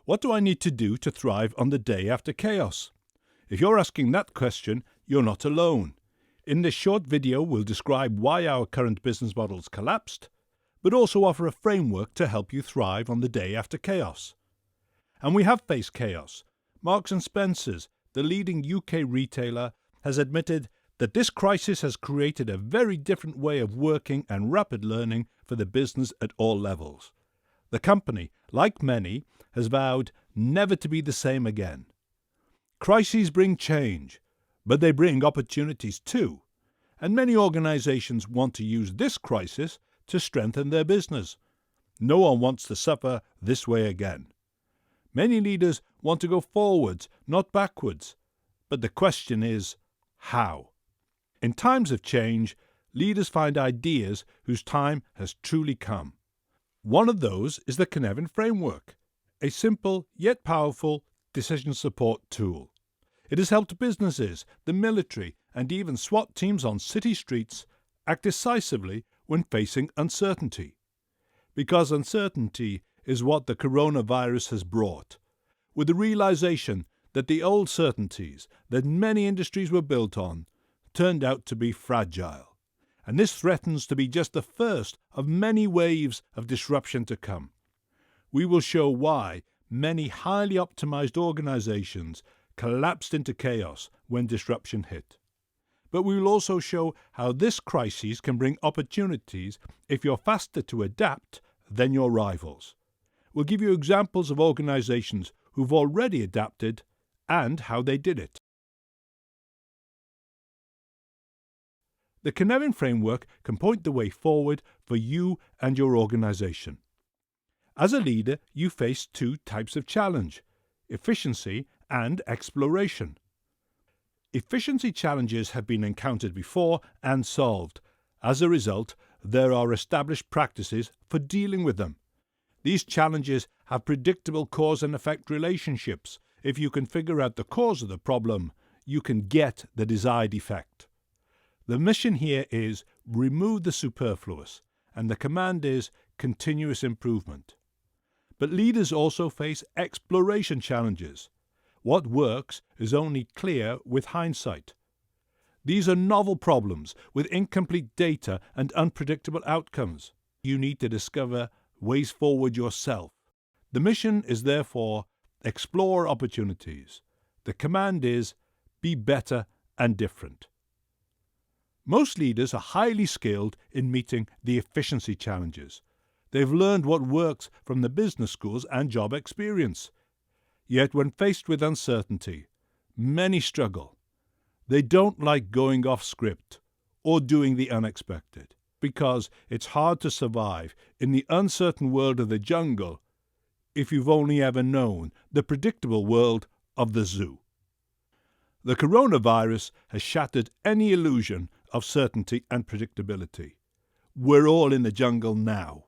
What do I need to do to thrive on the day after chaos? If you're asking that question, you're not alone. In this short video, we'll describe why our current business models collapsed, but also offer a framework to help you thrive on the day after chaos. And we have faced chaos. Marks & Spencer's, the leading UK retailer, has admitted that this crisis has created a very different way of working and rapid learning for the business at all levels. The company, like many, has vowed never to be the same again. Crises bring change, but they bring opportunities too, and many organizations want to use this crisis to strengthen their business. No one wants to suffer this way again. Many leaders want to go forwards, not backwards, but the question is, how? In times of change, leaders find ideas whose time has truly come. One of those is the Cynefin framework, a simple yet powerful decision support tool. It has helped businesses, the military, and even SWAT teams on city streets act decisively when facing uncertainty. Because uncertainty is what the coronavirus has brought, with the realization that the old certainties that many industries were built on turned out to be fragile. And this threatens to be just the first of many waves of disruption to come. We will show why many highly optimized organizations collapsed into chaos when disruption hit. But we will also show how this crisis can bring opportunities if you're faster to adapt than your rivals. We'll give you examples of organizations who've already adapted and how they did it. The Cynefin framework can point the way forward for you and your organization. As a leader, you face two types of challenge: efficiency and exploration. Efficiency challenges have been encountered before and solved. As a result, there are established practices for dealing with them. These challenges have predictable cause and effect relationships. If you can figure out the cause of the problem, you can get the desired effect. The mission here is remove the superfluous, and the command is continuous improvement. But leaders also face exploration challenges. What works is only clear with hindsight. These are novel problems with incomplete data and unpredictable outcomes. You need to discover ways forward yourself. The mission is therefore explore opportunities. The command is be better and different. Most leaders are highly skilled in meeting the efficiency challenges. They've learned what works from the business schools and job experience. Yet when faced with uncertainty, many struggle. They don't like going off script or doing the unexpected, because it's hard to survive in the uncertain world of the jungle if you've only ever known the predictable world of the zoo. The coronavirus has shattered any illusion of certainty and predictability. We're all in the jungle now.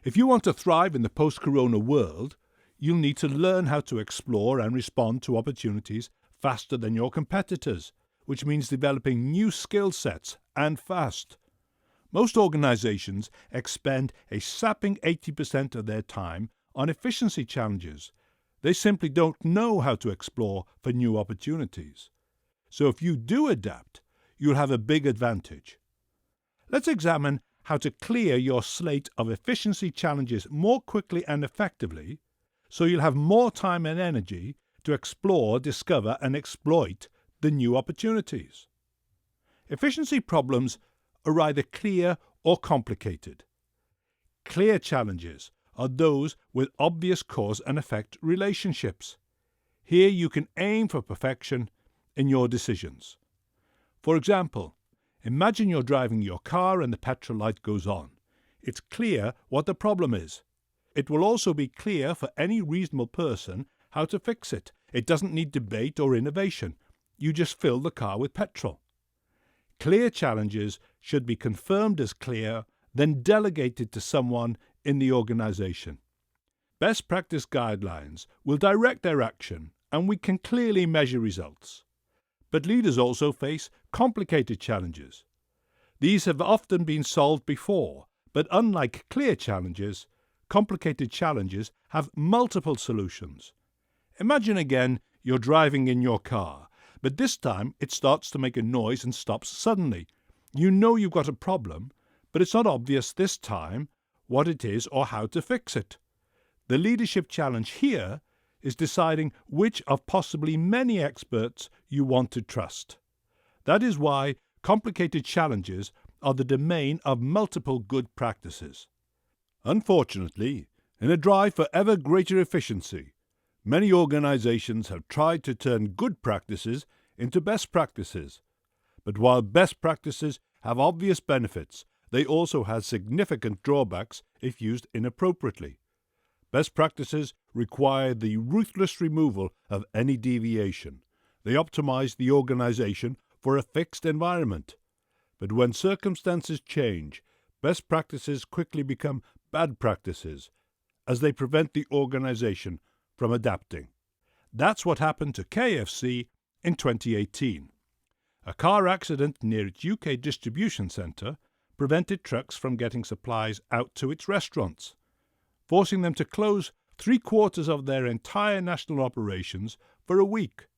If you want to thrive in the post-corona world, you'll need to learn how to explore and respond to opportunities faster than your competitors, which means developing new skill sets and fast. Most organizations expend a sapping 80% of their time on efficiency challenges. They simply don't know how to explore for new opportunities. So if you do adapt, you'll have a big advantage. Let's examine how to clear your slate of efficiency challenges more quickly and effectively, so you'll have more time and energy to explore, discover, and exploit the new opportunities. Efficiency problems are either clear or complicated. Clear challenges are those with obvious cause and effect relationships. Here you can aim for perfection in your decisions. For example, imagine you're driving your car and the petrol light goes on. It's clear what the problem is. It will also be clear for any reasonable person how to fix it. It doesn't need debate or innovation. You just fill the car with petrol. Clear challenges should be confirmed as clear, then delegated to someone in the organization. Best practice guidelines will direct their action, and we can clearly measure results. But leaders also face complicated challenges. These have often been solved before, but unlike clear challenges, complicated challenges have multiple solutions. Imagine again you're driving in your car, but this time it starts to make a noise and stops suddenly. You know you've got a problem, but it's not obvious this time what it is or how to fix it. The leadership challenge here is deciding which of possibly many experts you want to trust. That is why complicated challenges are the domain of multiple good practices. Unfortunately, in a drive for ever greater efficiency, many organizations have tried to turn good practices into best practices. But while best practices have obvious benefits, they also have significant drawbacks if used inappropriately. Best practices require the ruthless removal of any deviation. They optimize the organization for a fixed environment. But when circumstances change, best practices quickly become bad practices, as they prevent the organization from adapting. That's what happened to KFC in 2018. A car accident near its UK distribution centre prevented trucks from getting supplies out to its restaurants, forcing them to close 3/4 of their entire national operations for a week.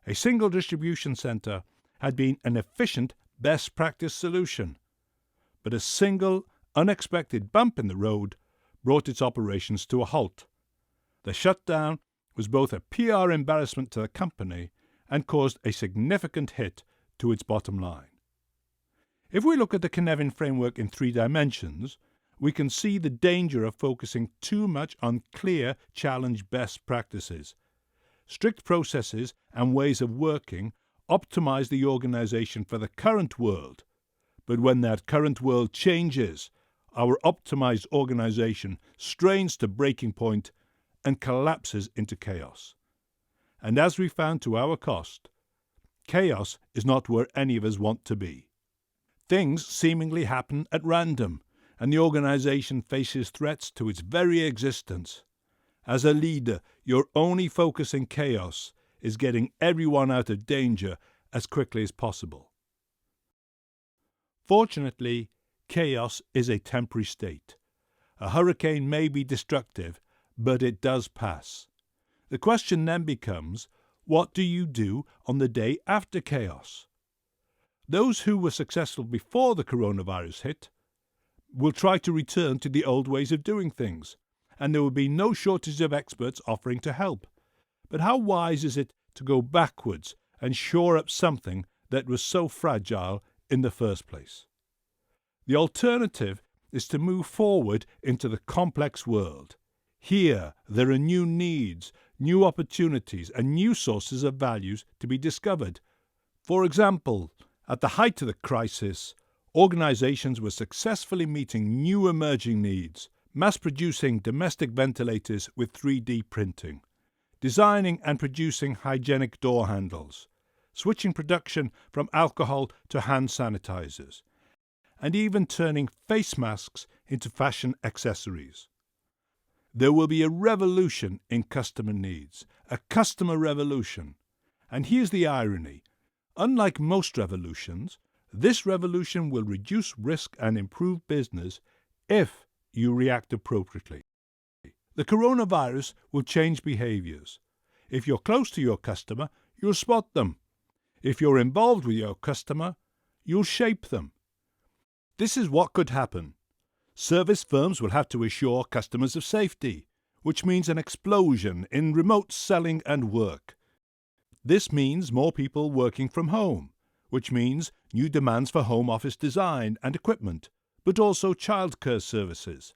A single distribution centre had been an efficient best practice solution, but a single unexpected bump in the road brought its operations to a halt. The shutdown was both a PR embarrassment to the company and caused a significant hit to its bottom line. If we look at the Cynefin framework in 3 dimensions, we can see the danger of focusing too much on clear challenge best practices. Strict processes and ways of working optimize the organization for the current world, but when that current world changes, our optimized organization strains to breaking point and collapses into chaos. And as we found to our cost, chaos is not where any of us want to be. Things seemingly happen at random, and the organization faces threats to its very existence. As a leader, your only focus in chaos is getting everyone out of danger as quickly as possible. Fortunately, chaos is a temporary state. A hurricane may be destructive, but it does pass. The question then becomes, what do you do on the day after chaos? Those who were successful before the coronavirus hit will try to return to the old ways of doing things, and there will be no shortage of experts offering to help. But how wise is it to go backwards and shore up something that was so fragile in the first place? The alternative is to move forward into the complex world. Here, there are new needs, new opportunities, and new sources of values to be discovered. For example, at the height of the crisis, organizations were successfully meeting new emerging needs, mass-producing domestic ventilators with 3D printing, designing and producing hygienic door handles, switching production from alcohol to hand sanitizers, and even turning face masks into fashion accessories. There will be a revolution in customer needs, a customer revolution. And here's the irony. Unlike most revolutions, this revolution will reduce risk and improve business if you react appropriately. The coronavirus will change behaviors. If you're close to your customer, you'll spot them. If you're involved with your customer, you'll shape them. This is what could happen. Service firms will have to assure customers of safety, which means an explosion in remote selling and work. This means more people working from home, which means new demands for home office design and equipment, but also childcare services.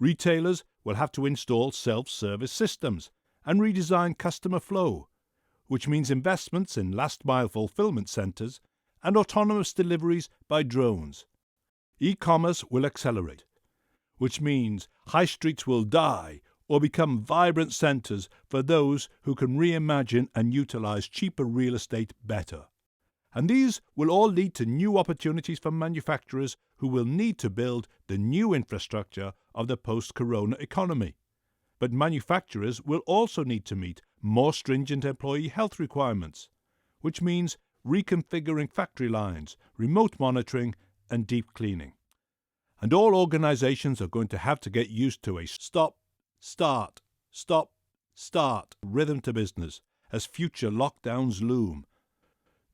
Retailers will have to install self-service systems and redesign customer flow, which means investments in last-mile fulfillment centres and autonomous deliveries by drones. E-commerce will accelerate, which means high streets will die or become vibrant centres for those who can reimagine and utilise cheaper real estate better. And these will all lead to new opportunities for manufacturers who will need to build the new infrastructure of the post-corona economy. But manufacturers will also need to meet more stringent employee health requirements, which means reconfiguring factory lines, remote monitoring, and deep cleaning. And all organizations are going to have to get used to a stop, start rhythm to business as future lockdowns loom.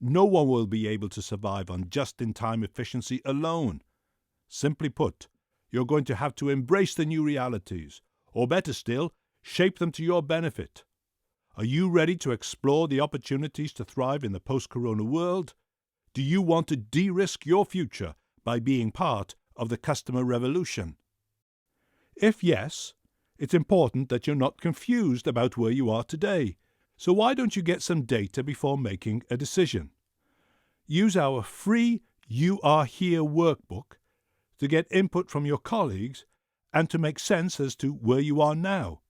No one will be able to survive on just-in-time efficiency alone. Simply put, you're going to have to embrace the new realities, or better still, shape them to your benefit. Are you ready to explore the opportunities to thrive in the post-corona world? Do you want to de-risk your future by being part of the customer revolution? If yes, it's important that you're not confused about where you are today. So why don't you get some data before making a decision? Use our free You Are Here workbook to get input from your colleagues and to make sense as to where you are now.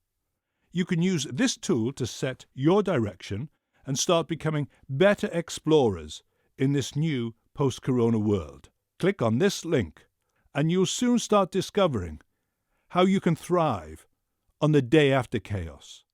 You can use this tool to set your direction and start becoming better explorers in this new post-corona world. Click on this link and you'll soon start discovering how you can thrive on the day after chaos.